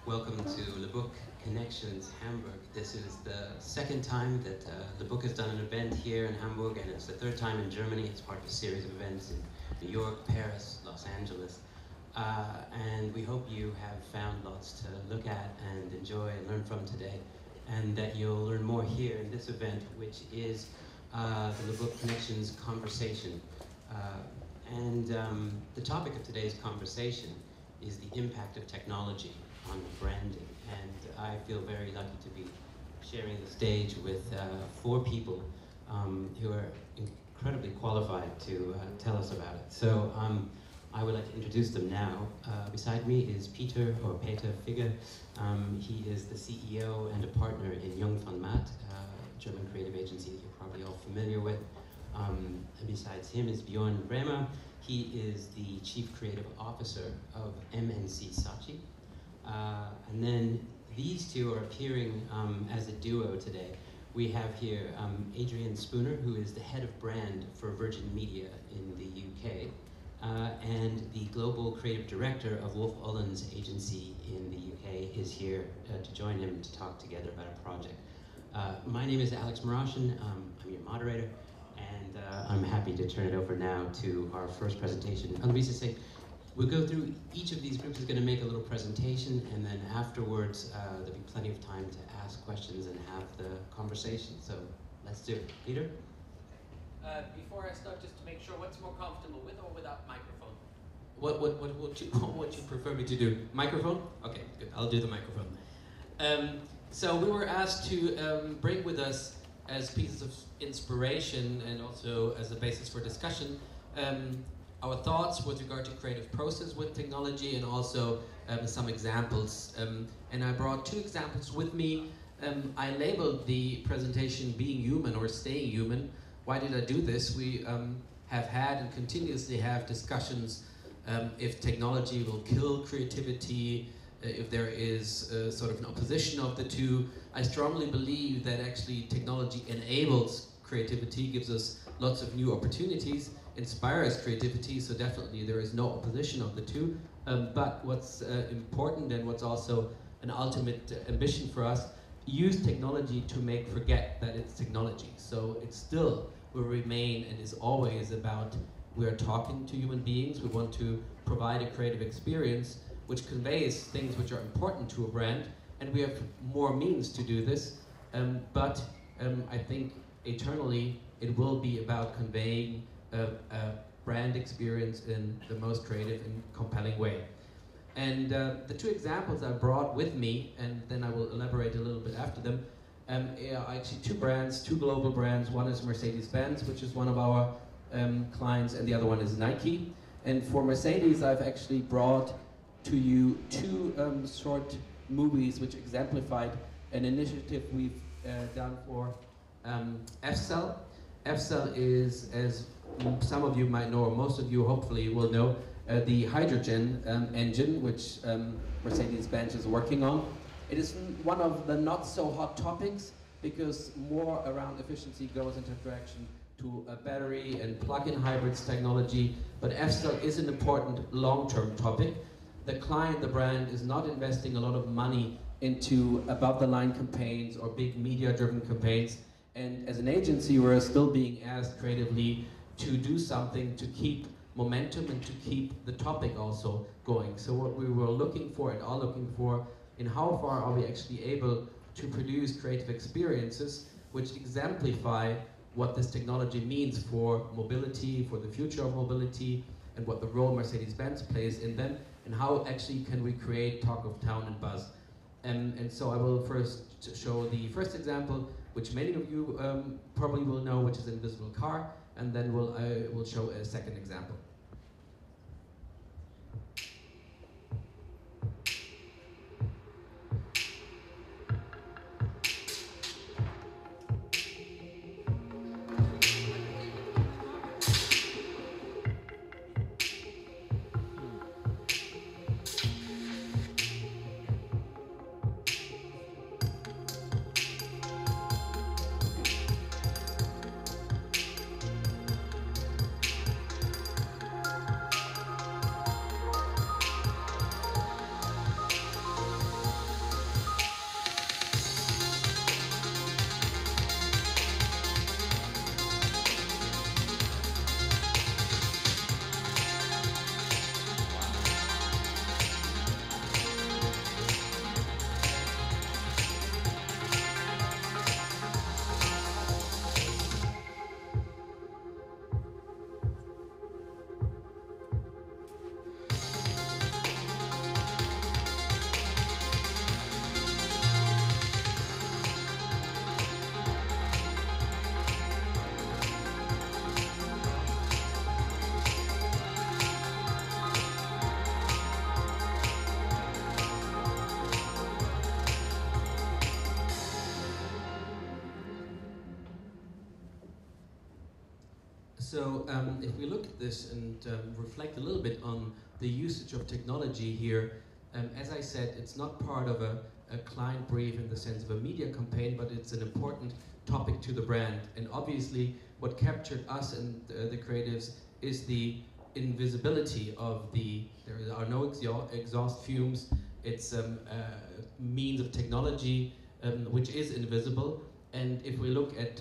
Welcome to Lebook Connections Hamburg. This is the second time that Lebook has done an event here in Hamburg, and it's the third time in Germany. It's part of a series of events in New York, Paris, Los Angeles. And we hope you have found lots to look at and enjoy and learn from today, and that you'll learn more here in this event, which is the Lebook Connections Conversation. The topic of today's conversation is the impact of technology on branding, and I feel very lucky to be sharing the stage with 4 people who are incredibly qualified to tell us about it. So I would like to introduce them now. Beside me is Peter FIGGE. He is the CEO and a partner in Jung von Matt, a German creative agency that you're probably all familiar with. And besides him is BJOERN. He is the Chief Creative Officer of MNC SAATCHI. And then these two are appearing as a duo today. We have here ADRIAN Spooner, who is the head of brand for Virgin Media in the UK, and the global creative director of OLINS agency in the UK is here to join him to talk together about a project. My name is MARASHIAN. I'm your moderator, and I'm happy to turn it over now to our first presentation. And let me just say, we'll go through, each of these groups is going to make a little presentation, and then afterwards there'll be plenty of time to ask questions and have the conversation. So let's do it. Peter? Before I start, just to make sure, what's more comfortable, with or without microphone? What would you prefer me to do? Microphone? Okay, good. I'll do the microphone. So we were asked to bring with us, as pieces of inspiration and also as a basis for discussion, our thoughts with regard to creative process with technology, and also some examples. And I brought 2 examples with me. I labeled the presentation Being Human or Staying Human. Why did I do this? We have had and continuously have discussions if technology will kill creativity, if there is sort of an opposition of the two. I strongly believe that actually technology enables creativity, gives us lots of new opportunities, inspires creativity, so definitely there is no opposition of the two. But what's important, and what's also an ultimate ambition for us, use technology to make forget that it's technology. So it still will remain and is always about, we are talking to human beings, we want to provide a creative experience which conveys things which are important to a brand, and we have more means to do this, but I think eternally it will be about conveying a brand experience in the most creative and compelling way. And the 2 examples I brought with me, and then I will elaborate a little bit after them, are actually 2 brands, 2 global brands. One is Mercedes-Benz, which is one of our clients, and the other one is Nike. And for Mercedes, I've actually brought to you 2 short movies which exemplified an initiative we've done for FCell. FCell is, as some of you might know, or most of you hopefully will know, the hydrogen engine which Mercedes-Benz is working on. It is one of the not so hot topics, because more around efficiency goes into direction to a battery and plug-in hybrids technology, but FCell is an important long-term topic. The client, the brand, is not investing a lot of money into above-the-line campaigns or big media-driven campaigns, and as an agency we're still being asked creatively to do something to keep momentum and to keep the topic also going. So what we were looking for and are looking for, in how far are we actually able to produce creative experiences which exemplify what this technology means for mobility, for the future of mobility, and what the role Mercedes-Benz plays in them, and how actually can we create talk of town and buzz. And so I will first show the first example, which many of you probably will know, which is Invisible Car, and then we'll show a second example. So if we look at this and reflect a little bit on the usage of technology here, as I said, it's not part of a client brief in the sense of a media campaign, but it's an important topic to the brand. And obviously, what captured us and the creatives is the invisibility of there are no exhaust fumes. It's a means of technology which is invisible. And if we look at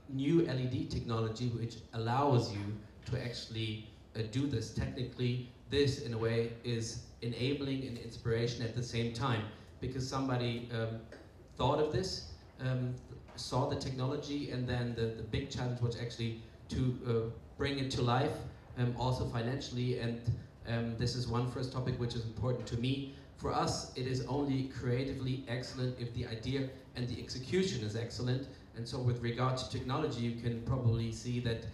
new LED technology which allows you to actually do this technically, this in a way is enabling and inspiration at the same time, because somebody thought of this, saw the technology, and then the big challenge was actually to bring it to life, also financially. And this is one first topic which is important to me. For us, it is only creatively excellent if the idea and the execution is excellent. And so with regard to technology, you can probably see that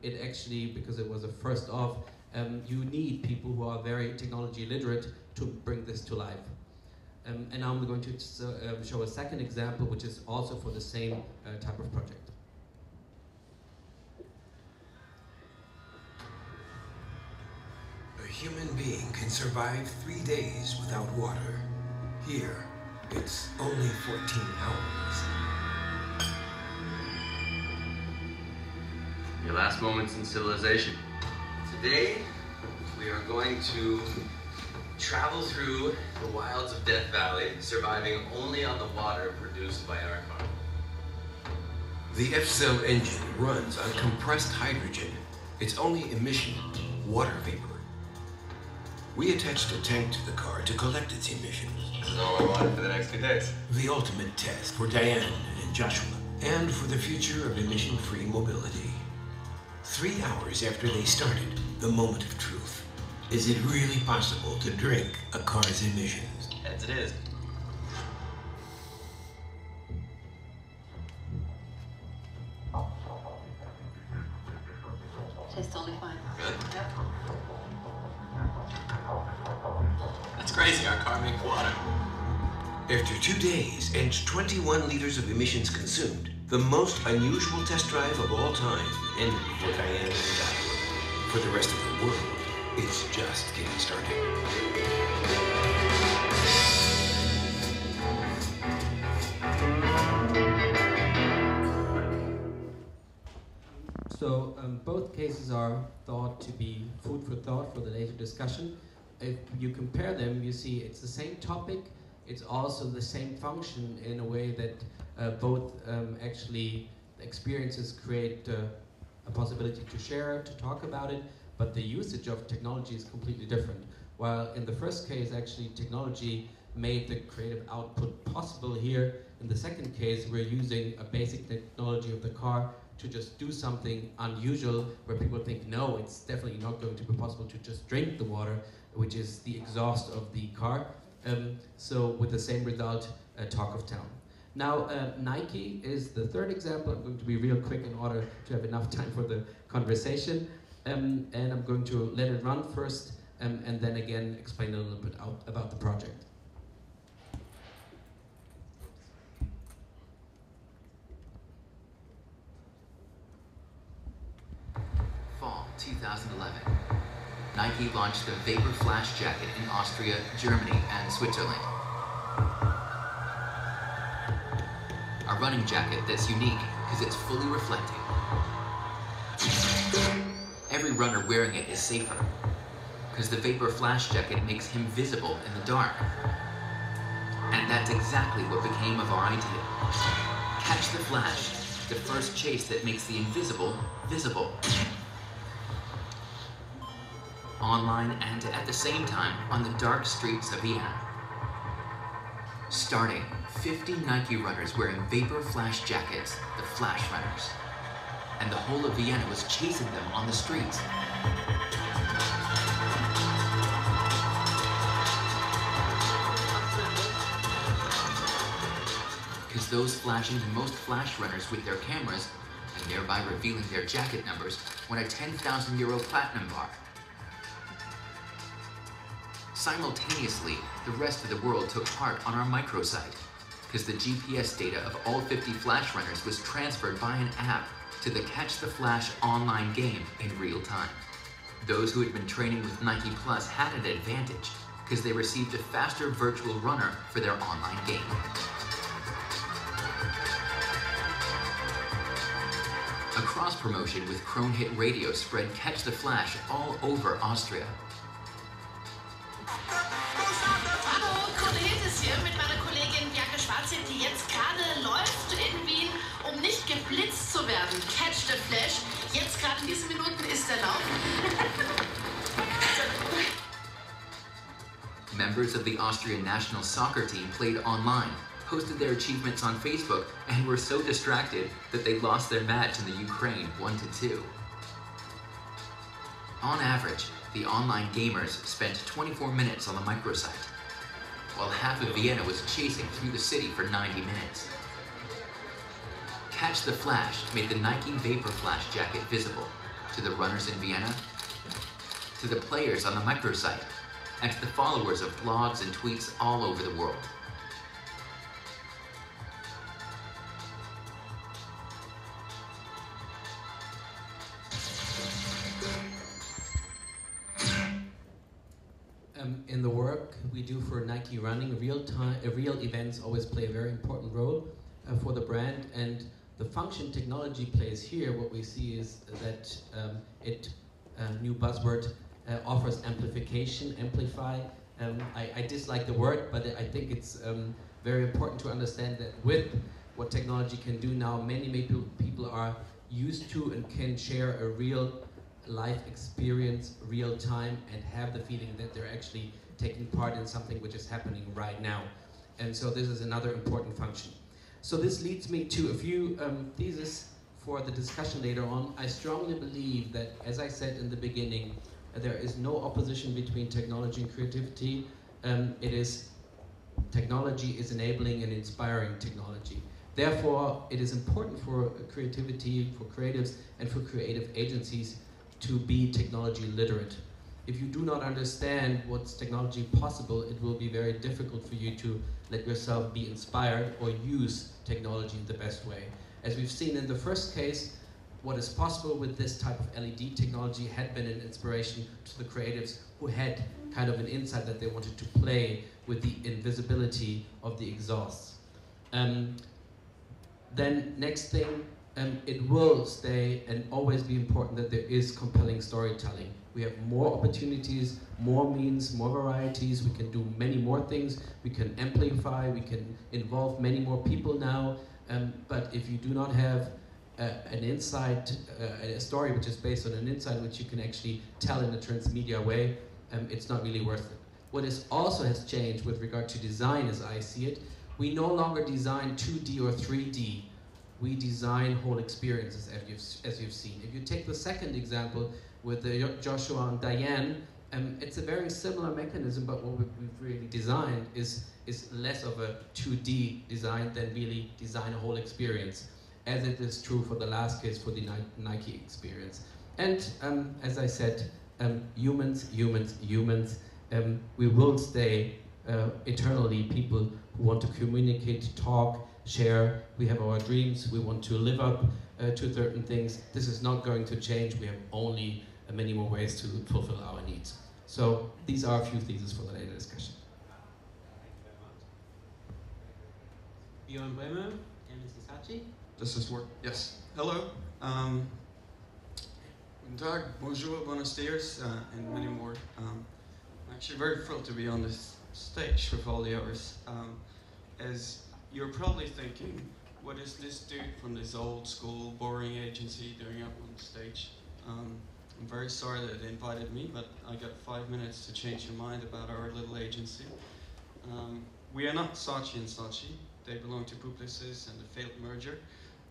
it actually, because it was a first off, you need people who are very technology literate to bring this to life. And now I'm going to show a second example, which is also for the same type of project. A human being can survive 3 days without water. Here, it's only 14 hours. Your last moments in civilization. Today, we are going to travel through the wilds of Death Valley, surviving only on the water produced by our car. The F-cell engine runs on compressed hydrogen. Its only emission, water vapor. We attached a tank to the car to collect its emissions. This is all I wanted for the next 2 days. The ultimate test for Diane and Joshua, and for the future of emission-free mobility. 3 hours after they started, the moment of truth. Is it really possible to drink a car's emissions? Heads it is. Tastes totally fine. Really? Yep. That's crazy, our car makes water. After 2 days and 21 liters of emissions consumed, the most unusual test drive of all time ended for Diane and Joshua. For the rest of the world, it's just getting started. So both cases are thought to be food for thought for the later discussion. If you compare them, you see it's the same topic, it's also the same function in a way that both actually experiences create a possibility to share, to talk about it, but the usage of technology is completely different. While in the first case, actually, technology made the creative output possible, here, in the second case, we're using a basic technology of the car to just do something unusual, where people think, no, it's definitely not going to be possible to just drink the water, which is the exhaust of the car. So with the same result, talk of town. Now, Nike is the third example. I'm going to be real quick in order to have enough time for the conversation. And I'm going to let it run first, and then again explain a little bit about the project. Fall 2011. Nike launched the Vapor Flash jacket in Austria, Germany, and Switzerland. A running jacket that's unique because it's fully reflecting. Every runner wearing it is safer because the Vapor Flash jacket makes him visible in the dark. And that's exactly what became of our idea. Catch the flash, the first chase that makes the invisible visible. Online and at the same time on the dark streets of Vienna. Starting 50 Nike runners wearing Vapor Flash jackets, the Flash Runners. And the whole of Vienna was chasing them on the streets. Because those flashing the most Flash Runners with their cameras, and thereby revealing their jacket numbers, won a 10,000 euro platinum bar. Simultaneously, the rest of the world took part on our microsite, because the GPS data of all 50 Flash Runners was transferred by an app to the Catch the Flash online game in real time. Those who had been training with Nike Plus had an advantage because they received a faster virtual runner for their online game. A cross-promotion with Krone Hit Radio spread Catch the Flash all over Austria. Hallo, Krone Hit ist hier mit meiner Kollegin Bianca Schwarze, die jetzt gerade läuft in Wien, um nicht geblitzt zu werden. Catch the Flash. Jetzt gerade in diesen Minuten ist der Lauf. Members of the Austrian national soccer team played online, posted their achievements on Facebook, and were so distracted that they lost their match in the Ukraine 1-2. On average, the online gamers spent 24 minutes on the microsite, while half of Vienna was chasing through the city for 90 minutes. Catch the Flash made the Nike Vapor Flash jacket visible to the runners in Vienna, to the players on the microsite, and to the followers of blogs and tweets all over the world. In the work we do for Nike Running, real events always play a very important role for the brand, and the function technology plays here. What we see is that new buzzword, offers amplification, amplify. I dislike the word, but I think it's very important to understand that with what technology can do now, many people are used to and can share a real life experience, real time, and have the feeling that they're actually taking part in something which is happening right now. And so this is another important function. So this leads me to a few theses for the discussion later on. I strongly believe that, as I said in the beginning, there is no opposition between technology and creativity. Technology is enabling and inspiring technology. Therefore, it is important for creativity, for creatives, and for creative agencies to be technology literate. If you do not understand what's technology possible, it will be very difficult for you to let yourself be inspired or use technology in the best way. As we've seen in the first case, what is possible with this type of LED technology had been an inspiration to the creatives who had kind of an insight that they wanted to play with the invisibility of the exhausts. Then next thing, it will stay and always be important that there is compelling storytelling. We have more opportunities, more means, more varieties. We can do many more things. We can amplify, we can involve many more people now. But if you do not have an insight, a story which is based on an insight which you can actually tell in a transmedia way, it's not really worth it. What also has changed with regard to design, as I see it, we no longer design 2D or 3D. We design whole experiences, as you've seen. If you take the second example with Joshua and Diane, it's a very similar mechanism, but what we've really designed is less of a 2D design than really design a whole experience, as it is true for the last case for the Nike experience. And as I said, humans, we will stay eternally people who want to communicate, talk, share. We have our dreams, we want to live up to certain things. This is not going to change. We have only many more ways to fulfill our needs. So these are a few theses for the later discussion. BJOERN, BREMER, and SAATCHI. Does this work? Yes. Hello. Guten Tag, bonjour, buenos dias, and many more. I'm actually very thrilled to be on this stage with all the others. As you're probably thinking, what is this dude from this old school, boring agency doing up on stage? I'm very sorry that they invited me, but I got 5 minutes to change your mind about our little agency. We are not SAATCHI and SAATCHI. They belong to Publicis and the failed merger.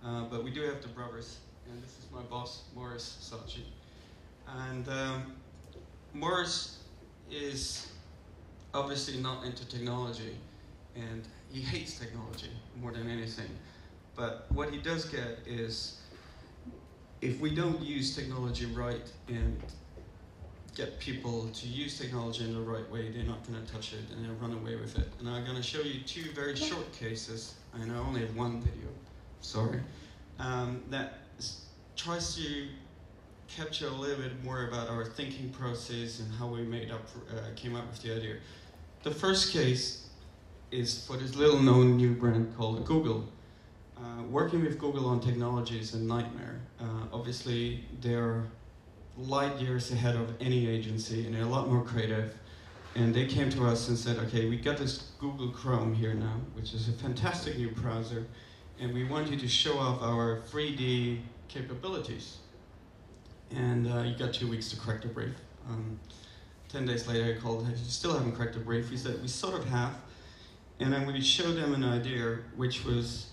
But we do have the brothers, and this is my boss, Morris SAATCHI. And Morris is obviously not into technology, and he hates technology more than anything. But what he does get is, if we don't use technology right and get people to use technology in the right way, they're not going to touch it and they'll run away with it. And I'm going to show you 2 very short cases, and I only have 1 video, sorry, that tries to capture a little bit more about our thinking process and how we came up with the idea. The first case is for this little known new brand called Google. Working with Google on technology is a nightmare. Obviously, they're light years ahead of any agency and they're a lot more creative. And they came to us and said, okay, we got this Google Chrome here now, which is a fantastic new browser, and we want you to show off our 3D capabilities. And you got 2 weeks to correct the brief. 10 days later I called, you still haven't corrected the brief. He said, we sort of have. And then we showed them an idea which was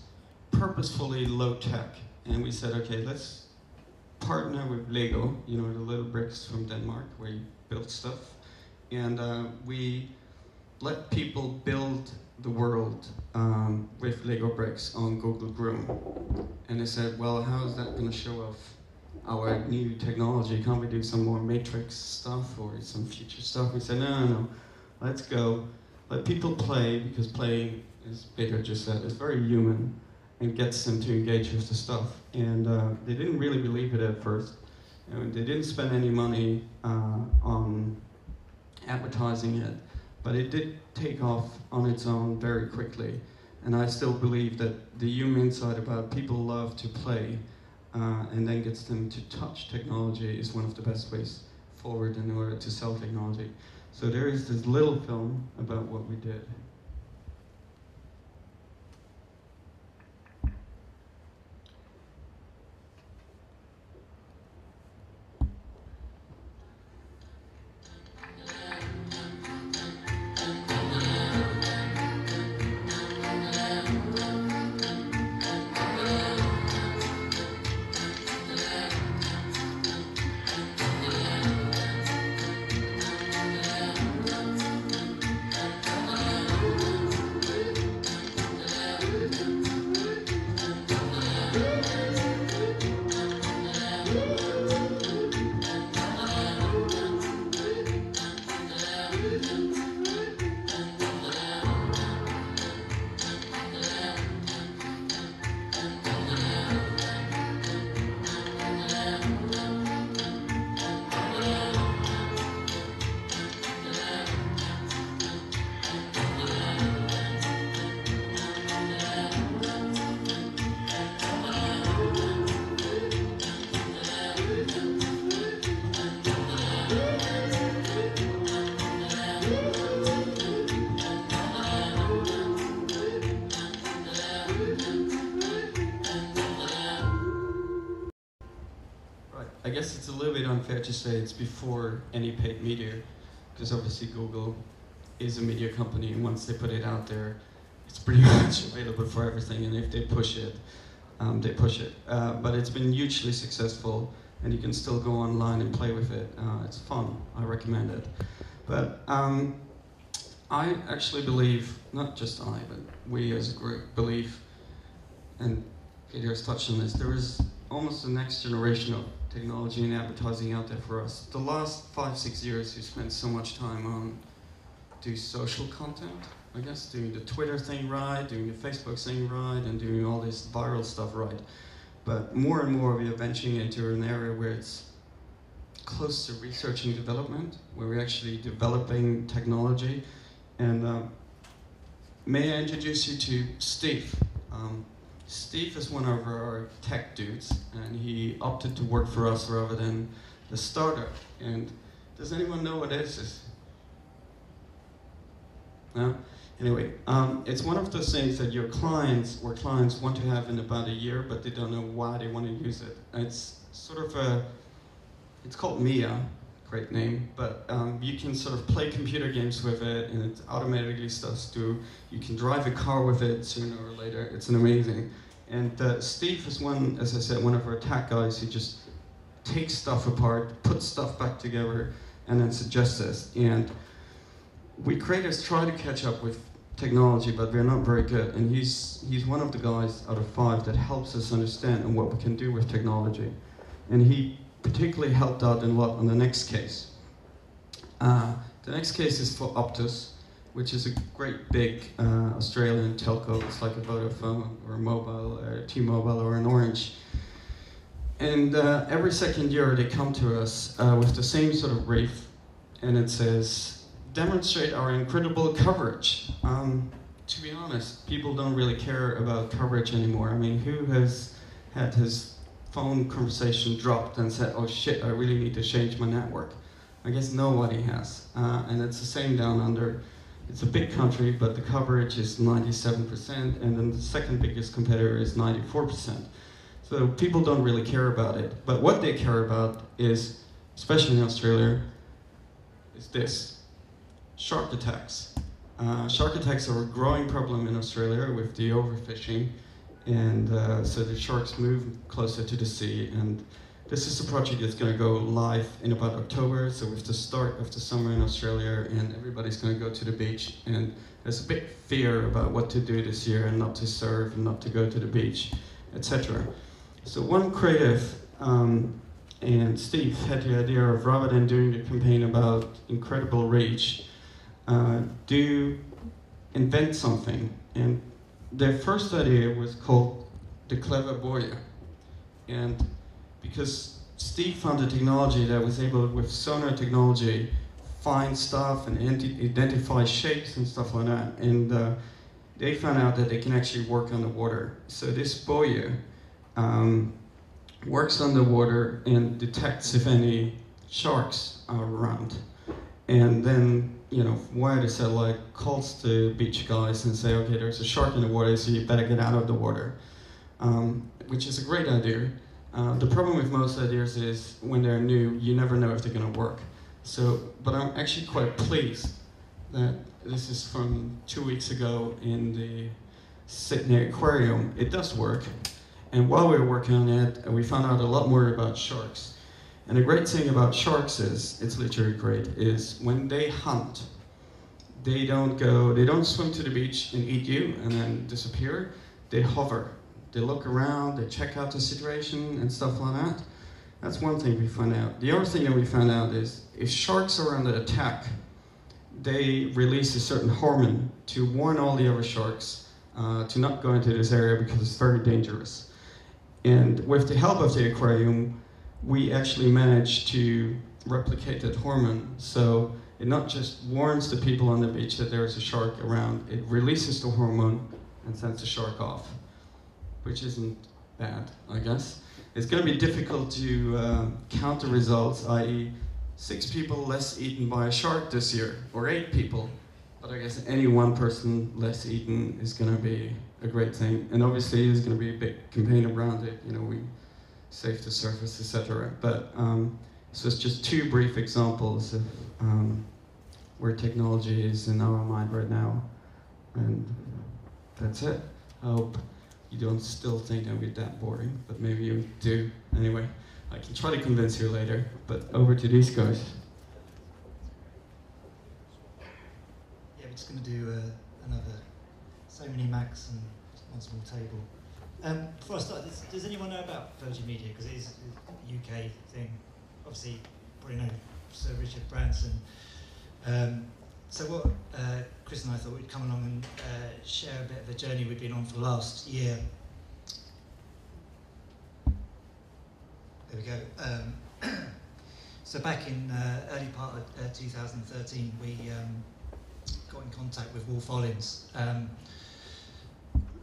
purposefully low tech. And we said, okay, let's partner with Lego, you know, the little bricks from Denmark where you build stuff. And we let people build the world with Lego bricks on Google Chrome. And they said, well, how is that going to show off our new technology? Can't we do some more Matrix stuff or some future stuff? We said, no, let's go. Let people play, because playing, as Peter just said, is very human and gets them to engage with the stuff. And they didn't really believe it at first. They didn't spend any money on advertising it, but it did take off on its own very quickly. And I still believe that the human insight about people love to play and then gets them to touch technology is one of the best ways forward in order to sell technology. So there is this little film about what we did. I guess it's a little bit unfair to say it's before any paid media, because obviously Google is a media company, and once they put it out there, it's pretty much available for everything, and if they push it, they push it. But it's been hugely successful, and you can still go online and play with it. It's fun, I recommend it. But I actually believe, not just I, but we as a group believe, and Peter has touched on this, there is almost the next generation of technology and advertising out there for us. The last 5-6 years, we spent so much time on doing social content, I guess, doing the Twitter thing right, doing the Facebook thing right, and doing all this viral stuff right. But more and more we are venturing into an area where it's close to research and development, where we're actually developing technology. And may I introduce you to Steve? Steve is one of our tech dudes, and he opted to work for us rather than the startup. And does anyone know what this is? No? Anyway, it's one of those things that your clients want to have in about a year, but they don't know why they want to use it. It's sort of it's called Mia, great name, but you can sort of play computer games with it, and it automatically starts to, you can drive a car with it sooner or later. It's an amazing. And Steve is one, as I said, one of our tech guys who just takes stuff apart, puts stuff back together, and then suggests this. And we creators try to catch up with technology, but we're not very good. And he's one of the guys out of 5 that helps us understand and what we can do with technology. And he particularly helped out a lot on the next case. The next case is for Optus, which is a great big Australian telco. It's like a Vodafone or a Mobile or T-Mobile or an Orange. And every second year they come to us with the same sort of brief, and it says, demonstrate our incredible coverage. To be honest, people don't really care about coverage anymore. I mean, who has had his phone conversation dropped and said, oh shit, I really need to change my network? I guess nobody has. And it's the same down under. It's a big country, but the coverage is 97%, and then the second biggest competitor is 94%. So people don't really care about it. But what they care about is, especially in Australia, is this: shark attacks. Shark attacks are a growing problem in Australia with the overfishing, and so the sharks move closer to the sea. And this is a project that's going to go live in about October, so with the start of the summer in Australia, and everybody's going to go to the beach. And there's a big fear about what to do this year, and not to surf, and not to go to the beach, etc. So one creative, and Steve had the idea of, rather than doing the campaign about incredible reach, do invent something. And their first idea was called the Clever Buoy. And because Steve found a technology that was able, with sonar technology, find stuff and identify shapes and stuff like that. And they found out that they can actually work underwater. So this buoy works underwater and detects if any sharks are around. And then, you know, via the satellite, calls the beach guys and say, okay, there's a shark in the water, so you better get out of the water. Which is a great idea. The problem with most ideas is, when they're new, you never know if they're gonna work. So, but I'm actually quite pleased that this is from 2 weeks ago in the Sydney Aquarium. It does work. And while we were working on it, we found out a lot more about sharks. And the great thing about sharks is, it's literally great, is when they hunt, they don't swim to the beach and eat you and then disappear. They hover. They look around, they check out the situation and stuff like that. That's one thing we found out. The other thing that we found out is, if sharks are under attack, they release a certain hormone to warn all the other sharks to not go into this area because it's very dangerous. And with the help of the aquarium, we actually managed to replicate that hormone. So it not just warns the people on the beach that there is a shark around, it releases the hormone and sends the shark off, which isn't bad, I guess. It's going to be difficult to count the results, i.e. 6 people less eaten by a shark this year, or 8 people. But I guess any one person less eaten is going to be a great thing. And obviously there's going to be a big campaign around it. You know, we save the surface, etc. But so it's just 2 brief examples of where technology is in our mind right now. And that's it. I hope you don't still think that we're that boring, but maybe you do. Anyway, I can try to convince you later, but over to these guys. Yeah, we're just going to do another So Many Macs and one small table. Before I start, does anyone know about Virgin Media? Because it is a UK thing. Obviously, probably know Sir Richard Branson. So what Chris and I thought we'd come along and share a bit of a journey we've been on for the last year. There we go. So back in early part of 2013, we got in contact with Wolf OLINS.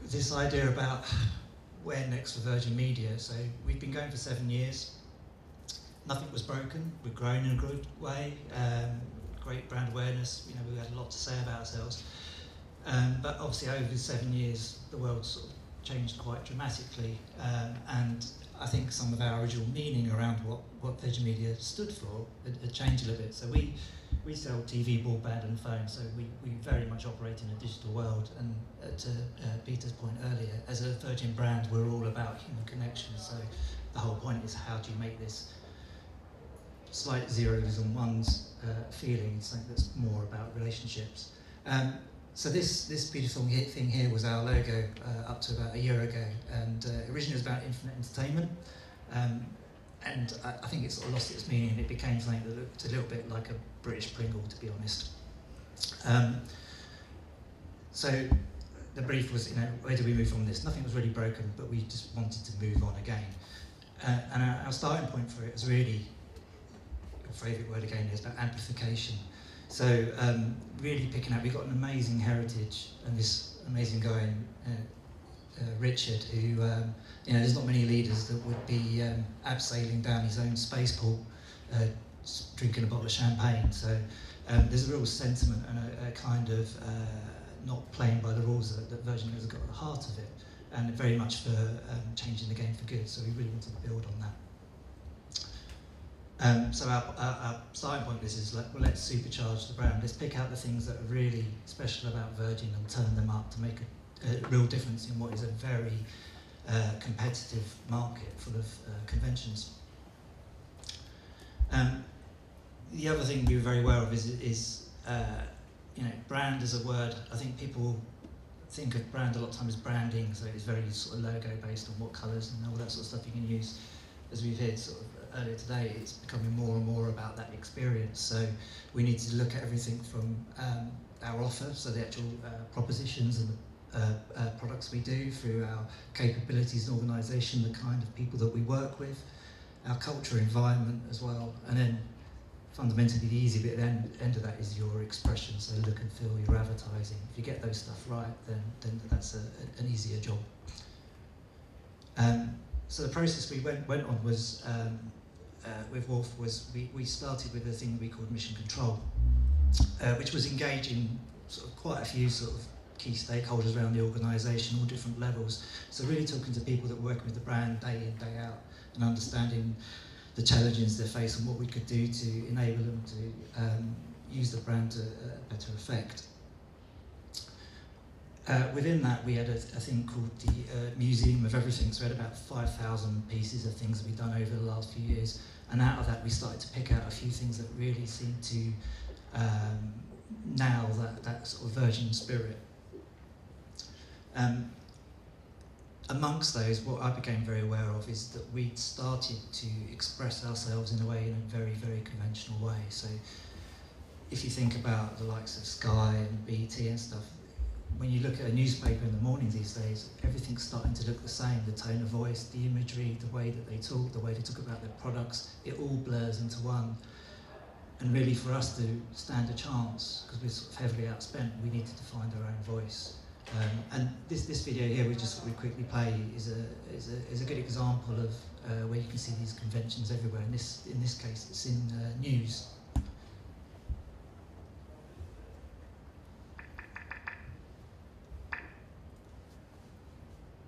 This idea about where next for Virgin Media. So we've been going for 7 years. Nothing was broken. We've grown in a good way. Great brand awareness. You know, we had a lot to say about ourselves. But obviously, over 7 years, the world sort of changed quite dramatically. And I think some of our original meaning around what Virgin Media stood for had changed a little bit. So we sell TV, broadband, and phone. So we very much operate in a digital world. And to Peter's point earlier, as a Virgin brand, we're all about human connection. So the whole point is, how do you make this slight zeros and ones feeling, something that's more about relationships. So this beautiful thing here was our logo up to about a year ago, and originally it was about infinite entertainment, and I think it sort of lost its meaning, and it became something that looked a little bit like a British Pringle, to be honest. So the brief was, you know, where do we move from this? Nothing was really broken, but we just wanted to move on again. and our starting point for it is really, your favourite word again is about amplification. So really picking out, we've got an amazing heritage and this amazing guy in Richard, who, you know, there's not many leaders that would be abseiling down his own spaceport, drinking a bottle of champagne. So there's a real sentiment and a kind of not playing by the rules that Virgin has got at the heart of it, and very much for changing the game for good. So we really wanted to build on that. So our starting point is well, let's supercharge the brand. Let's pick out the things that are really special about Virgin and turn them up to make a real difference in what is a very competitive market full of conventions. The other thing we were very aware of is you know, brand as a word. I think people think of brand a lot of times as branding, so it's very sort of logo based on what colours and all that sort of stuff you can use. As we've heard sort of earlier today, it's becoming more and more about that experience. So we need to look at everything from our offer, so the actual propositions and the products we do, through our capabilities and organisation, the kind of people that we work with, our culture, environment as well, and then fundamentally the easy bit at the end of that is your expression, so look and feel, your advertising. If you get those stuff right, then that's an easier job. So the process we went on was, with WOLFF, was we started with a thing that we called mission control, which was engaging sort of quite a few sort of key stakeholders around the organisation, all different levels. So really talking to people that are working with the brand day in, day out, and understanding the challenges they face and what we could do to enable them to use the brand to a better effect. Within that, we had a thing called the Museum of Everything, so we had about 5,000 pieces of things that we've done over the last few years, and out of that we started to pick out a few things that really seemed to nail that sort of Virgin spirit. Amongst those, what I became very aware of is that we'd started to express ourselves in a way, in a very, very conventional way. So if you think about the likes of Sky and BT and stuff, when you look at a newspaper in the morning these days, everything's starting to look the same. The tone of voice, the imagery, the way that they talk about their products, it all blurs into one. And really for us to stand a chance, because we're sort of heavily outspent, we needed to find our own voice. And this video here we quickly play is a good example of where you can see these conventions everywhere. In this case, it's in news.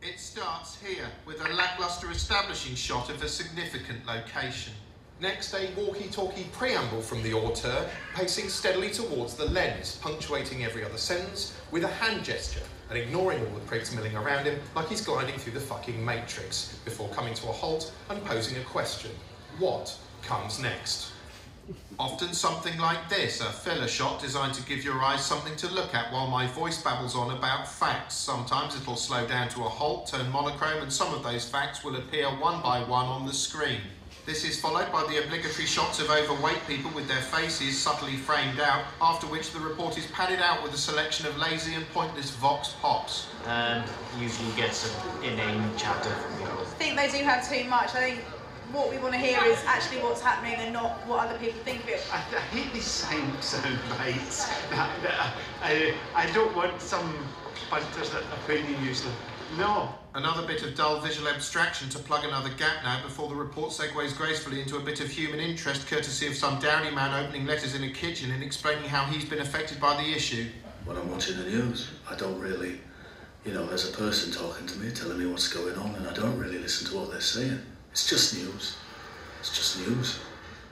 It starts here with a lacklustre establishing shot of a significant location. Next, a walkie-talkie preamble from the auteur, pacing steadily towards the lens, punctuating every other sentence with a hand gesture and ignoring all the prigs milling around him like he's gliding through the fucking Matrix, before coming to a halt and posing a question. What comes next? Often something like this, a filler shot designed to give your eyes something to look at while my voice babbles on about facts. Sometimes it'll slow down to a halt, turn monochrome, and some of those facts will appear one by one on the screen. This is followed by the obligatory shots of overweight people with their faces subtly framed out, after which the report is padded out with a selection of lazy and pointless vox pops. And usually get some inane chatter from people. I think they do have too much. I think what we want to hear is actually what's happening and not what other people think of it. I hate these sound bites. I don't want some punters that are pretty useless. No. Another bit of dull visual abstraction to plug another gap now before the report segues gracefully into a bit of human interest courtesy of some dowdy man opening letters in a kitchen and explaining how he's been affected by the issue. When I'm watching the news, I don't really, you know, there's a person talking to me, telling me what's going on, and I don't really listen to what they're saying. It's just news. It's just news.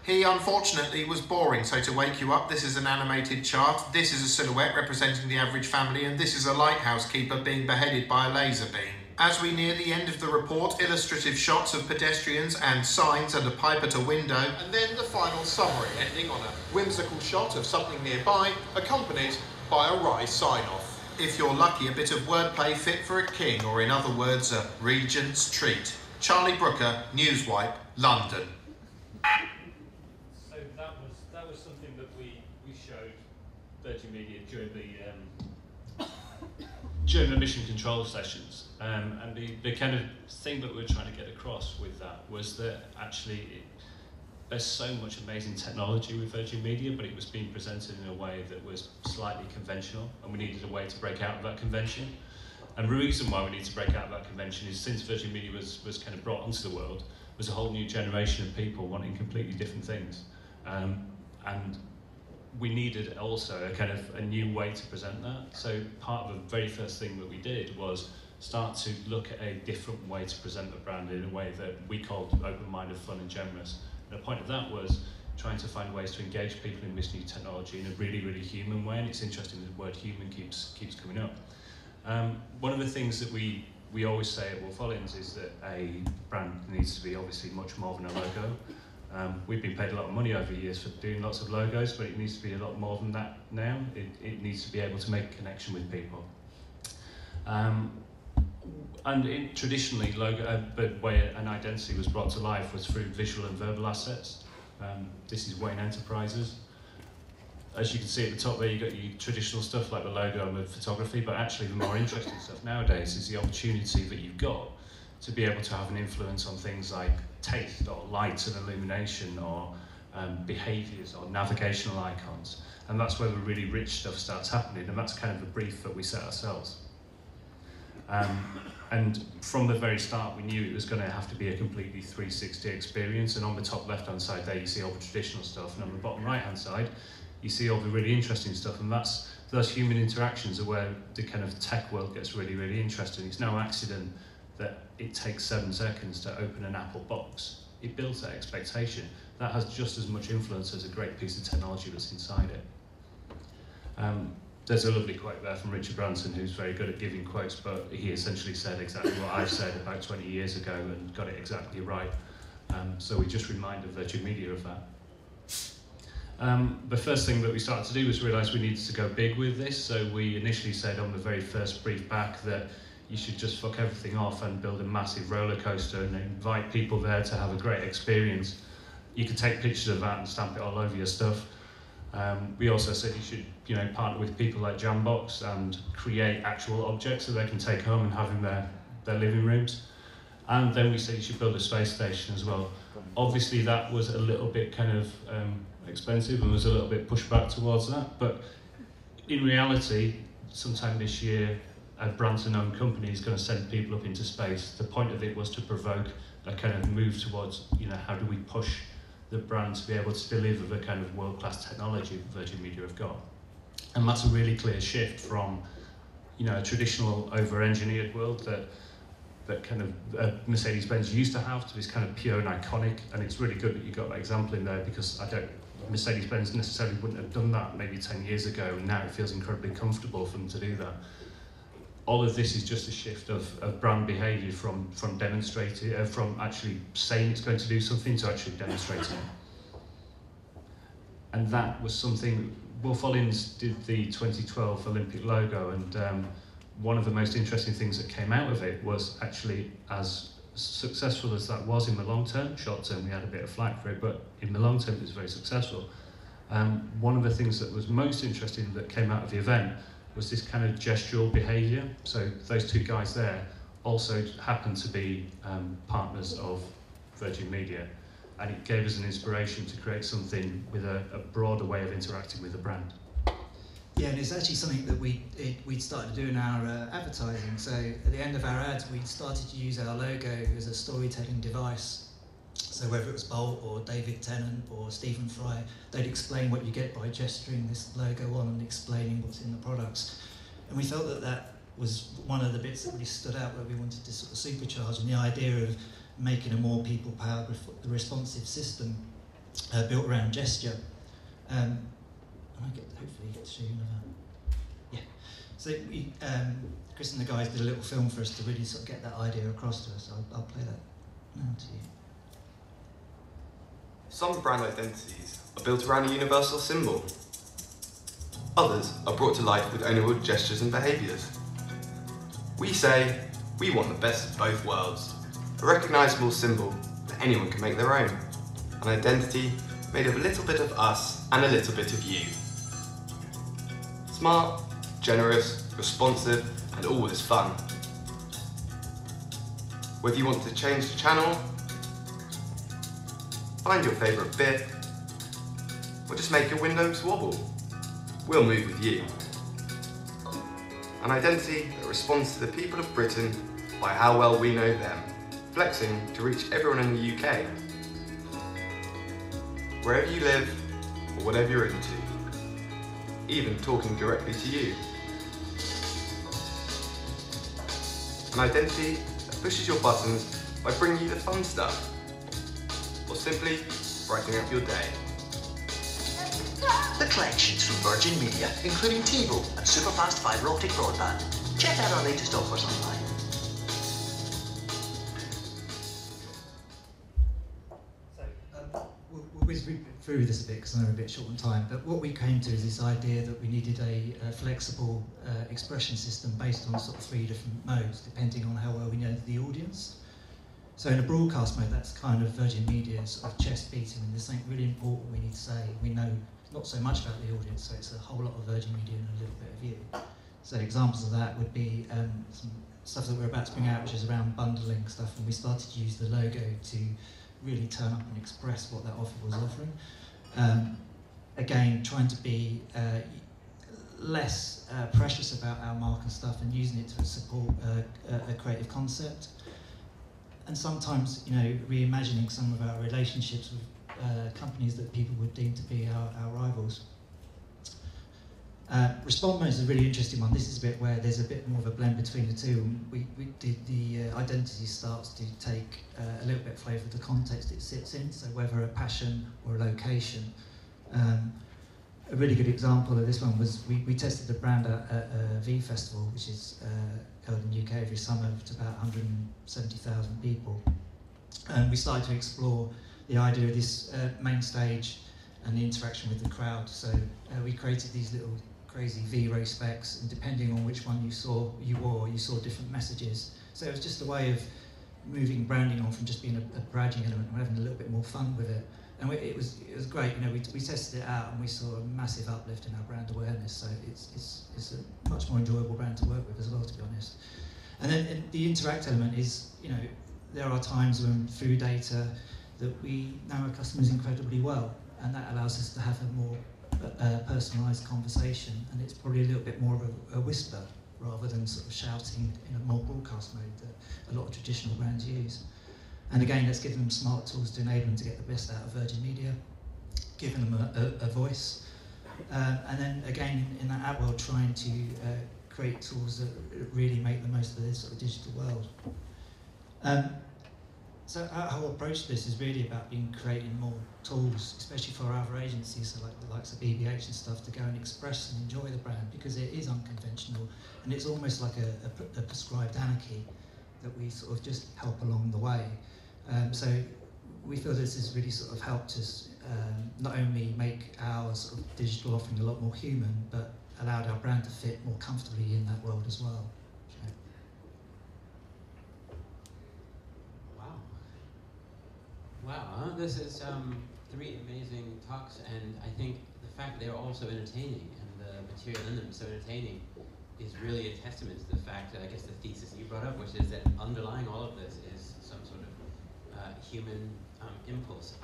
He, unfortunately, was boring, so to wake you up, this is an animated chart, this is a silhouette representing the average family, and this is a lighthouse keeper being beheaded by a laser beam. As we near the end of the report, illustrative shots of pedestrians and signs and a pipe at a window, and then the final summary, ending on a whimsical shot of something nearby, accompanied by a wry sign-off. If you're lucky, a bit of wordplay fit for a king, or in other words, a regent's treat. Charlie Brooker, Newswipe, London. So that was something that we showed Virgin Media during the mission control sessions. And the kind of thing that we were trying to get across with that was that actually there's so much amazing technology with Virgin Media, but it was being presented in a way that was slightly conventional, and we needed a way to break out of that convention. And the reason why we need to break out of that convention is since Virgin Media was kind of brought onto the world, there's a whole new generation of people wanting completely different things. And we needed also a new way to present that. So part of the very first thing that we did was start to look at a different way to present the brand in a way that we called open-minded, fun and generous. And the point of that was trying to find ways to engage people in this new technology in a really, really human way, and it's interesting that the word human keeps coming up. One of the things that we always say at Wolff OLINS is that a brand needs to be obviously much more than a logo. We've been paid a lot of money over the years for doing lots of logos, but it needs to be a lot more than that now. It needs to be able to make a connection with people. Traditionally, the way an identity was brought to life was through visual and verbal assets. This is Wayne Enterprises. As you can see at the top there, you've got your traditional stuff like the logo and the photography, but actually the more interesting stuff nowadays is the opportunity that you've got to be able to have an influence on things like taste or light and illumination or behaviours or navigational icons. And that's where the really rich stuff starts happening, and that's kind of the brief that we set ourselves. And from the very start, we knew it was going to have to be a completely 360 experience. And on the top left-hand side there, you see all the traditional stuff, and on the bottom right-hand side, you see all the really interesting stuff. And those human interactions are where the kind of tech world gets really, really interesting. It's no accident that it takes 7 seconds to open an Apple box. It builds that expectation. That has just as much influence as a great piece of technology that's inside it. There's a lovely quote there from Richard Branson, who's very good at giving quotes, but he essentially said exactly what I've said about 20 years ago and got it exactly right. So we just reminded Virgin Media of that. The first thing that we started to do was realise we needed to go big with this, so we initially said on the very first brief back that you should just fuck everything off and build a massive roller coaster and invite people there to have a great experience. You could take pictures of that and stamp it all over your stuff. We also said you should, partner with people like Jambox and create actual objects that they can take home and have in their living rooms. And then we said you should build a space station as well. Obviously that was a little bit kind of expensive and was a little bit pushed back towards that, but in reality, sometime this year, a Branson-owned company is going to send people up into space. The point of it was to provoke a kind of move towards, how do we push the brand to be able to deliver the kind of world-class technology that Virgin Media have got. And that's a really clear shift from, a traditional over-engineered world that kind of Mercedes-Benz used to have to this kind of pure and iconic, and it's really good that you got that example in there because Mercedes-Benz necessarily wouldn't have done that maybe 10 years ago, and now it feels incredibly comfortable for them to do that. All of this is just a shift of brand behaviour from demonstrating, from actually saying it's going to do something to actually demonstrating it. And that was something, Wolff OLINS did the 2012 Olympic logo, and one of the most interesting things that came out of it was actually, as successful as that was in the long term, short term we had a bit of flack for it, but in the long term it was very successful. One of the things that was most interesting that came out of the event was this kind of gestural behaviour. So those two guys there also happened to be partners of Virgin Media, and it gave us an inspiration to create something with a broader way of interacting with the brand. Yeah, and it's actually something that we'd started to do in our advertising. So at the end of our ads, we started to use our logo as a storytelling device. So whether it was Bolt or David Tennant or Stephen Fry, they'd explain what you get by gesturing this logo on and explaining what's in the products. And we felt that that was one of the bits that really stood out where we wanted to sort of supercharge, and the idea of making a more people-powered responsive system built around gesture. And hopefully get to show you another. Yeah. So we, Chris and the guys did a little film for us to really sort of get that idea across to us. I'll play that now to you. Some brand identities are built around a universal symbol. Others are brought to life with ownable gestures and behaviours. We say we want the best of both worlds. A recognisable symbol that anyone can make their own. An identity made of a little bit of us and a little bit of you. Smart, generous, responsive, and all is fun. Whether you want to change the channel, find your favourite bit, or just make your windows wobble, we'll move with you. An identity that responds to the people of Britain by how well we know them, flexing to reach everyone in the UK. Wherever you live, or whatever you're into, even talking directly to you. An identity that pushes your buttons by bringing you the fun stuff, or simply brightening up your day. The collections from Virgin Media, including TiVo and superfast fibre optic broadband. Check out our latest offers online. We'll whiz through this a bit because I know we're a bit short on time, but what we came to is this idea that we needed a flexible expression system based on sort of 3 different modes, depending on how well we know the audience. So in a broadcast mode, that's kind of Virgin Media sort of chest beating, and there's something really important we need to say. We know not so much about the audience, so it's a whole lot of Virgin Media and a little bit of you. So examples of that would be some stuff that we're about to bring out, which is around bundling stuff, and we started to use the logo to really turn up and express what that offer was offering. Again, trying to be less precious about our mark and stuff, and using it to support a creative concept. And sometimes, you know, reimagining some of our relationships with companies that people would deem to be our rivals. Respond mode is a really interesting one. This is a bit where there's a bit more of a blend between the two. We did the identity starts to take a little bit of flavour of the context it sits in, so whether a passion or a location. A really good example of this one was we tested the brand at V Festival, which is held in the UK every summer to about 170,000 people. And we started to explore the idea of this main stage and the interaction with the crowd. So we created these little crazy V-Ray specs, and depending on which one you wore, you saw different messages. So it was just a way of moving branding on from just being a badging element and having a little bit more fun with it. And it was great. You know, we tested it out and we saw a massive uplift in our brand awareness. So it's a much more enjoyable brand to work with as well, to be honest. And then the interact element is, you know, there are times when through data that we know our customers incredibly well, and that allows us to have a more personalised conversation, and it's probably a little bit more of a whisper rather than sort of shouting in a more broadcast mode that a lot of traditional brands use. And again, let's give them smart tools to enable them to get the best out of Virgin Media, giving them a voice. And then again, in that app world, trying to create tools that really make the most of this sort of digital world. So our approach to this is really about creating more tools, especially for our other agencies, so like the likes of BBH and stuff, to go and express and enjoy the brand, because it is unconventional, and it's almost like a prescribed anarchy that we sort of just help along the way. So we feel this has really sort of helped us not only make our sort of digital offering a lot more human, but allowed our brand to fit more comfortably in that world as well. Wow, this is 3 amazing talks, and I think the fact they're also entertaining and the material in them so entertaining is really a testament to the fact, I guess the thesis you brought up, which is that underlying all of this is some sort of human impulse.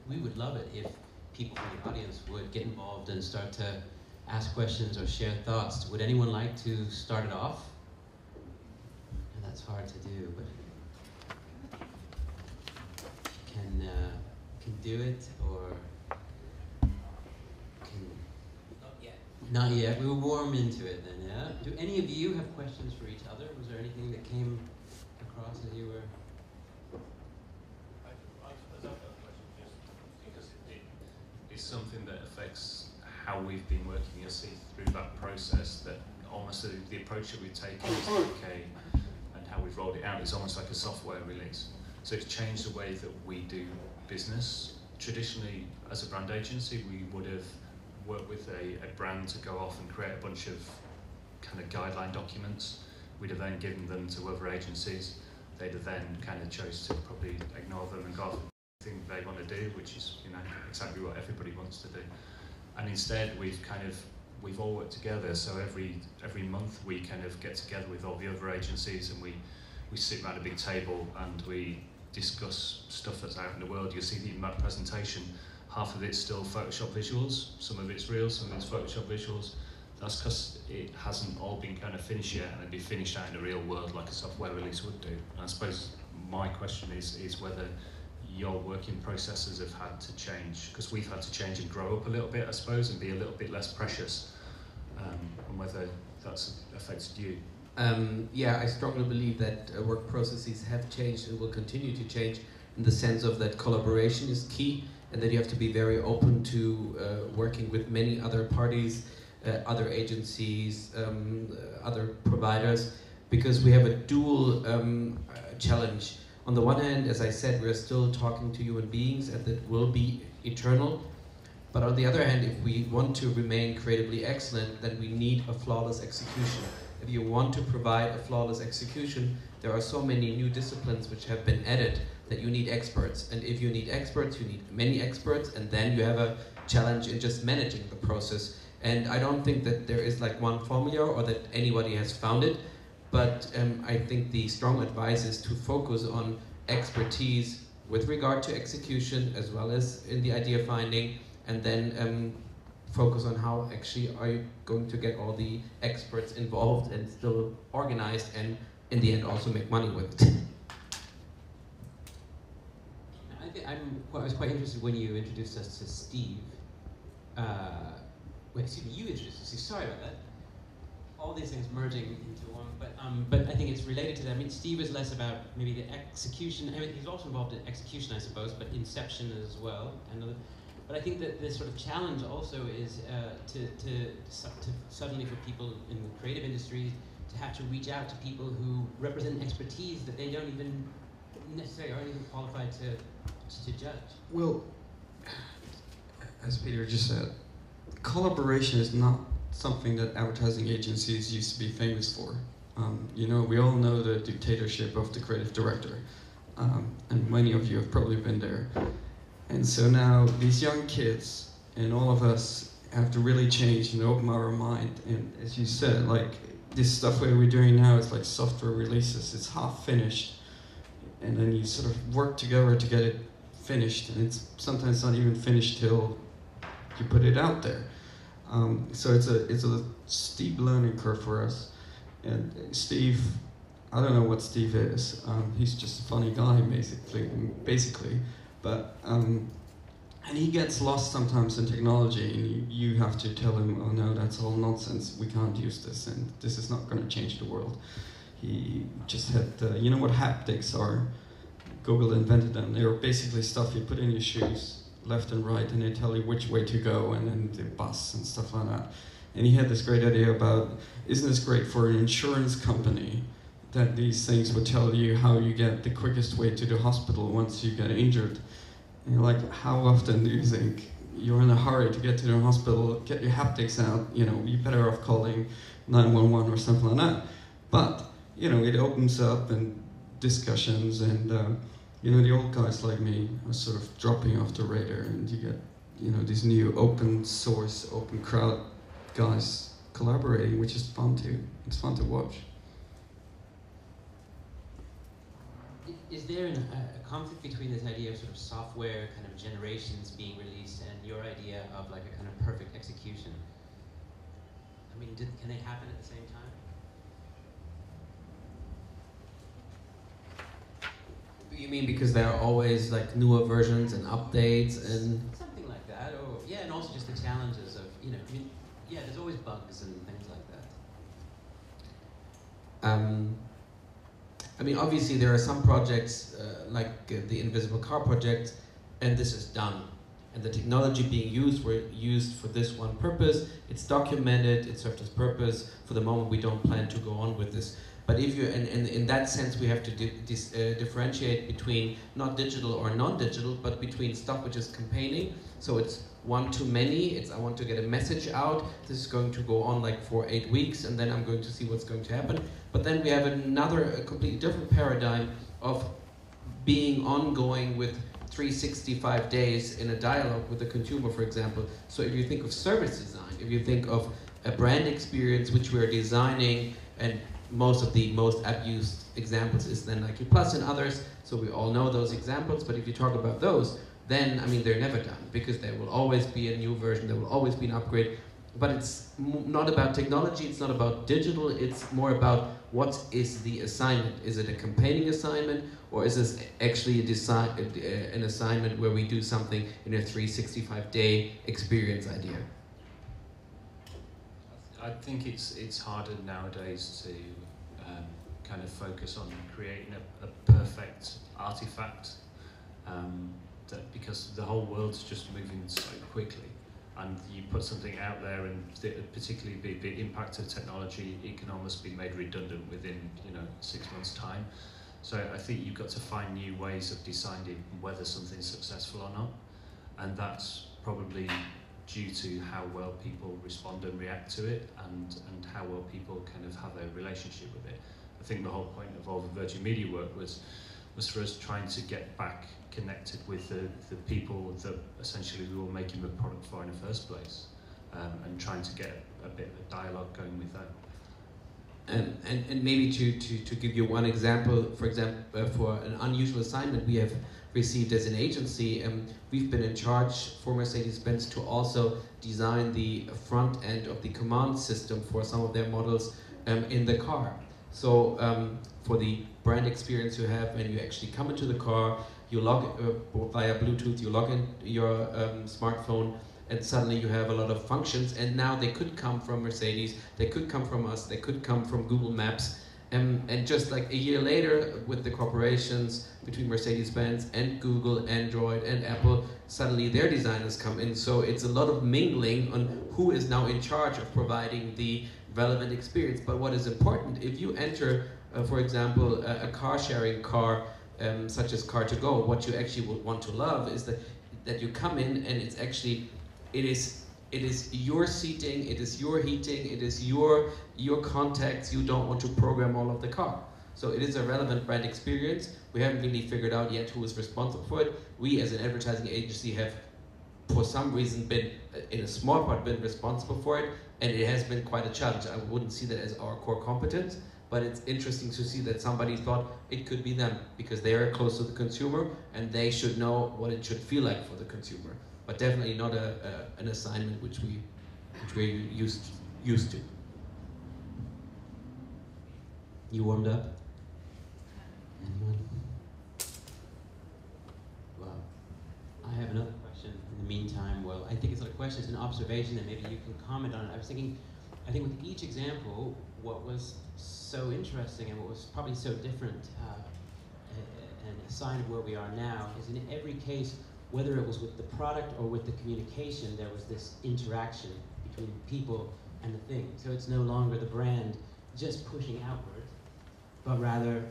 We would love it if people from the audience would get involved and start to ask questions or share thoughts. Would anyone like to start it off? And that's hard to do, but can do it, or can... Not yet. Not yet. We'll warm into it then, yeah? Do any of you have questions for each other? Was there anything that came across as you were... I've got a question, just because it's something that affects how we've been working, you'll see through that process, that almost the approach that we've taken is okay, and how we've rolled it out is almost like a software release. So it's changed the way that we do business. Traditionally, as a brand agency, we would have worked with a brand to go off and create a bunch of kind of guideline documents. We'd have then given them to other agencies. They'd have then kind of chose to probably ignore them and go off the thing they want to do, which is, you know, exactly what everybody wants to do. And instead, we've all worked together. So every month we kind of get together with all the other agencies, and we we sit around a big table and we discuss stuff that's out in the world. You'll see that in that presentation, half of it's still Photoshop visuals, some of it's real, some of it's Photoshop visuals. That's because it hasn't all been kind of finished yet, and it'd be finished out in the real world like a software release would do. And I suppose my question is whether your working processes have had to change, because we've had to change and grow up a little bit, I suppose, and be a little bit less precious, and whether that's affected you. Yeah, I strongly believe that work processes have changed and will continue to change, in the sense of that collaboration is key, and that you have to be very open to working with many other parties, other agencies, other providers, because we have a dual challenge. On the one hand, as I said, we're still talking to human beings, and that will be eternal. But on the other hand, if we want to remain creatively excellent, then we need a flawless execution. If you want to provide a flawless execution, there are so many new disciplines which have been added that you need experts. And if you need experts, you need many experts, and then you have a challenge in just managing the process. And I don't think that there is like one formula or that anybody has found it, but I think the strong advice is to focus on expertise with regard to execution as well as in the idea finding, and then focus on how actually are you going to get all the experts involved and still organized, and in the end also make money with it. I was quite interested when you introduced us to Steve. Wait, excuse me, you introduced us. Sorry about that. All these things merging into one, but I think it's related to that. I mean, Steve is less about maybe the execution. I mean, he's also involved in execution, I suppose, but inception as well. But I think that the sort of challenge also is to suddenly for people in the creative industries to have to reach out to people who represent expertise that they don't even necessarily aren't even qualified to judge. Well, as Peter just said, collaboration is not something that advertising agencies used to be famous for. You know, we all know the dictatorship of the creative director, and many of you have probably been there. And so now these young kids and all of us have to really change and open our mind. And as you said, like this stuff that we're doing now is like software releases. It's half finished, and then you sort of work together to get it finished. And it's sometimes not even finished till you put it out there. So it's a steep learning curve for us. And Steve, I don't know what Steve is. He's just a funny guy, basically. But and he gets lost sometimes in technology, and you have to tell him, oh no, that's all nonsense. We can't use this, and this is not going to change the world. He just had, you know what haptics are? Google invented them. They were basically stuff you put in your shoes, left and right, and they tell you which way to go, and then the bus and stuff like that. And he had this great idea about, isn't this great for an insurance company that these things would tell you how you get the quickest way to the hospital once you get injured? And you're like, how often do you think you're in a hurry to get to the hospital, get your haptics out, you know, you're better off calling 911 or something like that. But, you know, it opens up and discussions, and you know, the old guys like me are sort of dropping off the radar, and you get, you know, these new open source, open crowd guys collaborating, which is fun too. It's fun to watch. Is there a conflict between this idea of sort of software kind of generations being released and your idea of like a kind of perfect execution? I mean, can they happen at the same time? You mean because there are always like newer versions and updates and something like that, or yeah, and also just the challenges of, you know, I mean, yeah, there's always bugs and things like that. I mean, obviously there are some projects like the Invisible Car project, and this is done. And the technology being used were used for this one purpose. It's documented, it served its purpose. For the moment, we don't plan to go on with this. But if you, and in that sense, we have to differentiate between not digital or non-digital, but between stuff which is campaigning. So it's one to many. It's I want to get a message out. This is going to go on like for 8 weeks, and then I'm going to see what's going to happen. But then we have a completely different paradigm of being ongoing with 365 days in a dialogue with the consumer, for example. So if you think of service design, if you think of a brand experience which we're designing and most of the most abused examples is then Nike Plus and others, so we all know those examples, but if you talk about those, then, I mean, they're never done, because there will always be a new version, there will always be an upgrade, but it's not about technology, it's not about digital, it's more about what is the assignment. Is it a campaigning assignment, or is this actually an assignment where we do something in a 365-day experience idea? I think it's harder nowadays to kind of focus on creating a perfect artifact, because the whole world's just moving so quickly, and you put something out there, and particularly the impact of technology, it can almost be made redundant within 6 months' time. So I think you've got to find new ways of deciding whether something's successful or not, and that's probably due to how well people respond and react to it, and how well people kind of have a relationship with it. I think the whole point of all the Virgin Media work was for us trying to get back connected with the people that essentially we were making the product for in the first place, and trying to get a bit of a dialogue going with that. And maybe to give you one example, for example, for an unusual assignment we have received as an agency, we've been in charge for Mercedes-Benz to also design the front end of the command system for some of their models in the car. So for the brand experience you have when you actually come into the car, you log via Bluetooth, you log in your smartphone, and suddenly you have a lot of functions, and now they could come from Mercedes, they could come from us, they could come from Google Maps, and just like a year later, with the cooperations between Mercedes-Benz and Google, Android and Apple, suddenly their designers come in. So it's a lot of mingling on who is now in charge of providing the relevant experience. But what is important, if you enter, for example, a car-sharing car, such as Car2Go, what you actually would want to love is that you come in and it's actually, it is your seating, it is your heating, it is your contacts. You don't want to program all of the car. So it is a relevant brand experience. We haven't really figured out yet who is responsible for it. We as an advertising agency have, for some reason, been, in a small part, been responsible for it, and it has been quite a challenge. I wouldn't see that as our core competence, but it's interesting to see that somebody thought it could be them, because they are close to the consumer, and they should know what it should feel like for the consumer. But definitely not an assignment which we're used to. You warmed up? Anyone? Well, I have another question in the meantime. Well, I think it's not a question, it's an observation, and maybe you can comment on it. I was thinking, I think with each example, what was so interesting and what was probably so different, and a sign of where we are now, is in every case, whether it was with the product or with the communication, there was this interaction between people and the thing. So it's no longer the brand just pushing outward, but rather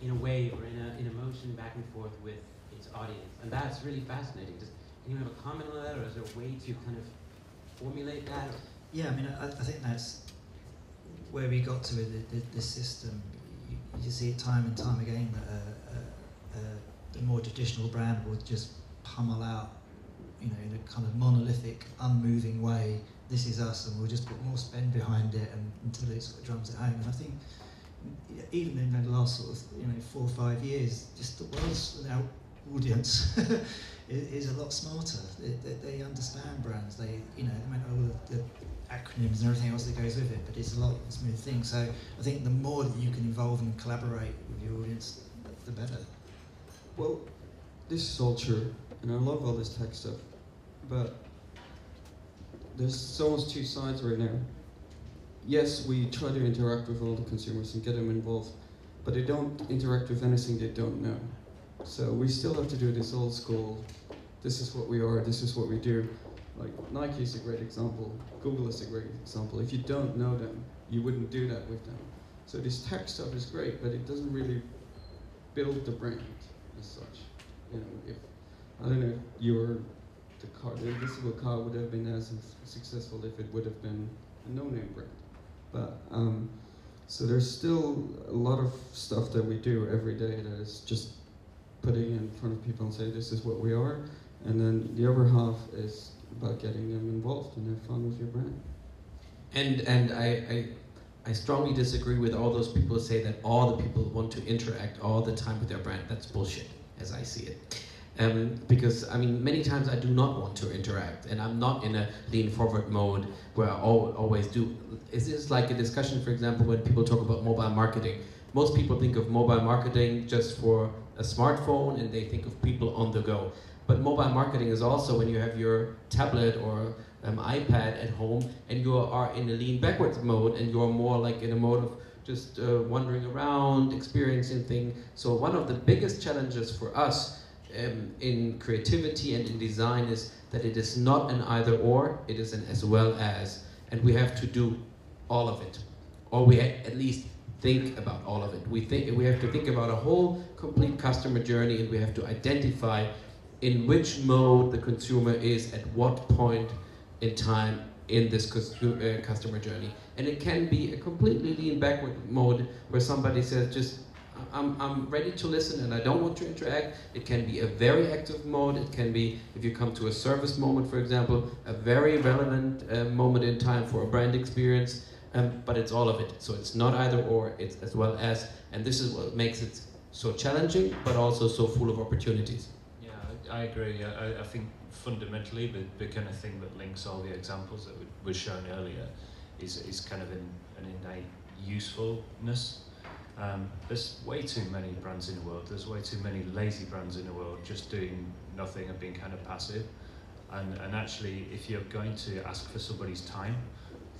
in a way or in a motion back and forth with its audience. And that's really fascinating. Does anyone have a comment on that, or is there a way to kind of formulate that? Yeah, I mean, I think that's where we got to with the system. You see it time and time again that the more traditional brand will just pummel out, in a kind of monolithic, unmoving way, this is us, and we'll just put more spend behind it until it sort of drums it home. And I think even in the last sort of 4 or 5 years, just the world's audience is a lot smarter. They understand brands. They might know all the acronyms and everything else that goes with it, but it's a lot of a smooth thing. So I think the more that you can involve and collaborate with your audience, the better. Well, this is all true, and I love all this tech stuff, but there's almost two sides right now. Yes, we try to interact with all the consumers and get them involved, but they don't interact with anything they don't know. So we still have to do this old school, this is what we are, this is what we do. Like Nike is a great example, Google is a great example. If you don't know them, you wouldn't do that with them. So this tech stuff is great, but it doesn't really build the brand as such. If I don't know if the invisible car would have been as successful if it would have been a no-name brand. But so there's still a lot of stuff that we do every day that is just putting in front of people and saying this is what we are, and then the other half is about getting them involved and have fun with your brand. And I strongly disagree with all those people who say that all the people want to interact all the time with their brand. That's bullshit, as I see it. Because, I mean, many times I do not want to interact, and I'm not in a lean forward mode where I always do. It's just like a discussion, for example, when people talk about mobile marketing. Most people think of mobile marketing just for a smartphone, and they think of people on the go. But mobile marketing is also when you have your tablet or iPad at home, and you are in a lean backwards mode, and you're more like in a mode of just wandering around, experiencing things. So one of the biggest challenges for us in creativity and in design is that it is not an either or, it is an as well as, and we have to do all of it, or we at least think about all of it. We have to think about a whole complete customer journey, and we have to identify in which mode the consumer is at what point in time in this customer journey. And it can be a completely lean backward mode where somebody says just I'm ready to listen and I don't want to interact. It can be a very active mode. It can be, if you come to a service moment, for example, a very relevant moment in time for a brand experience, but it's all of it. So it's not either or, it's as well as, and this is what makes it so challenging, but also so full of opportunities. Yeah, I agree. I think fundamentally the kind of thing that links all the examples that were shown earlier is kind of an innate usefulness. There's way too many brands in the world, there's way too many lazy brands in the world just doing nothing and being kind of passive. And actually, if you're going to ask for somebody's time,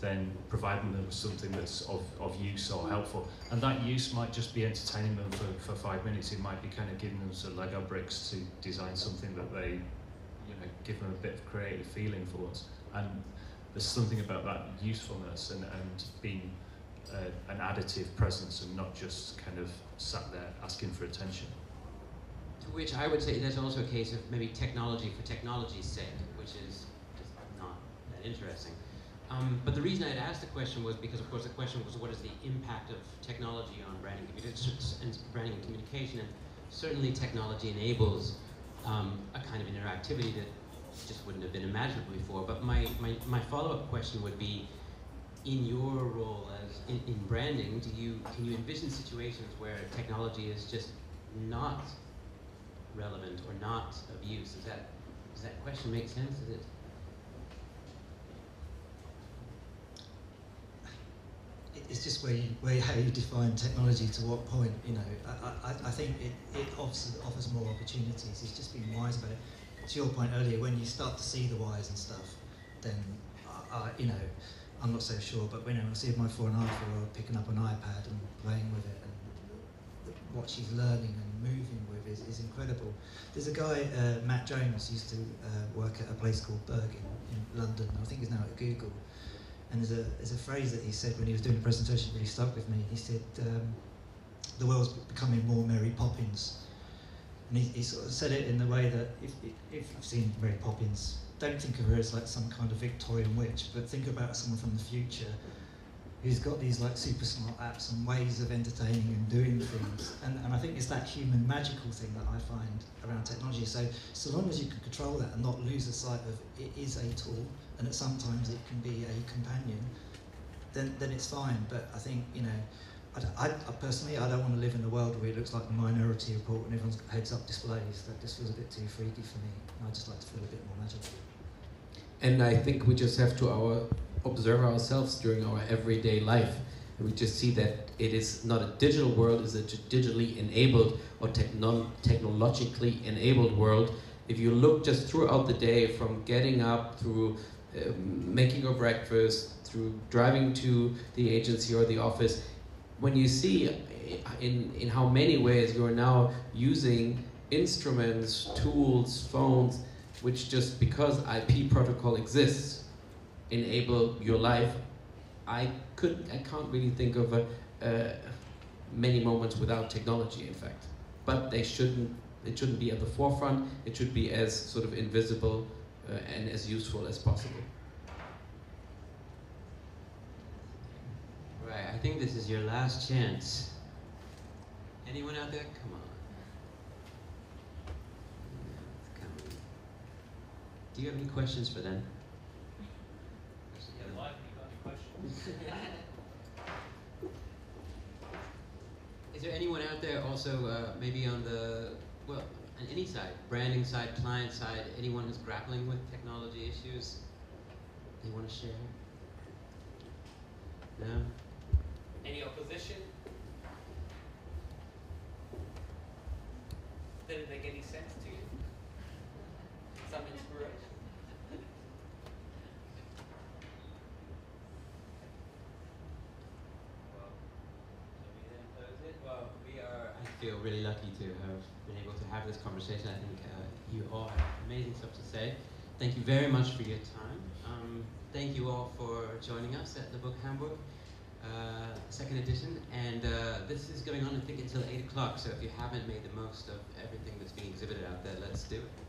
then providing them with something that's of use or helpful. And that use might just be entertaining them for 5 minutes. It might be kind of giving them some Lego bricks to design something that they, you know, give them a bit of creative feeling for once. And there's something about that usefulness and being an additive presence and not just kind of sat there asking for attention. To which I would say there's also a case of maybe technology for technology's sake, which is just not that interesting. But the reason I'd asked the question was because, of course, the question was what is the impact of technology on branding and branding and communication, and certainly technology enables a kind of interactivity that just wouldn't have been imaginable before. But my follow-up question would be, in your role as in branding, can you envision situations where technology is just not relevant or not of use? Does that question make sense? Is it? It's just how you define technology to what point. You know, I think it offers more opportunities. It's just being wise about it. To your point earlier, when you start to see the whys and stuff, then you know, I'm not so sure. But when I see my 4.5-year-old picking up an iPad and playing with it, and what she's learning and moving with is incredible. There's a guy, Matt Jones, used to work at a place called BREMER in London. I think he's now at Google. And there's a phrase that he said when he was doing a presentation that really stuck with me. He said, the world's becoming more Mary Poppins. And he sort of said it in the way that if you've seen Mary Poppins, don't think of her as like some kind of Victorian witch, but think about someone from the future who's got these like super smart apps and ways of entertaining and doing things. And I think it's that human magical thing that I find around technology. So long as you can control that and not lose the sight of it is a tool, and that sometimes it can be a companion, then it's fine. But I think, you know, I personally, I don't want to live in a world where it looks like the Minority Report and everyone's got heads-up displays. That just feels a bit too freaky for me. I just like to feel a bit more magical. And I think we just have to observe ourselves during our everyday life. And we just see that it is not a digital world, it's a digitally enabled or technologically enabled world. If you look just throughout the day, from getting up through making your breakfast, through driving to the agency or the office, when you see in how many ways you're now using instruments, tools, phones, which just because IP protocol exists, enable your life, I can't really think of many moments without technology, in fact. But it shouldn't be at the forefront, it should be as sort of invisible and as useful as possible. Right, I think this is your last chance. Anyone out there? Come on. Come on. Do you have any questions for them? there anyone out there also maybe on the, well, on any side, branding side, client side, anyone who's grappling with technology issues they want to share? No? Any opposition? Did it make any sense to you? Some inspiration? Well, we are, I feel really lucky to have been able to have this conversation. I think you all have amazing stuff to say. Thank you very much for your time. Thank you all for joining us at the Book Hamburg, second edition. And this is going on, I think, until 8 o'clock. So if you haven't made the most of everything that's being exhibited out there, let's do it.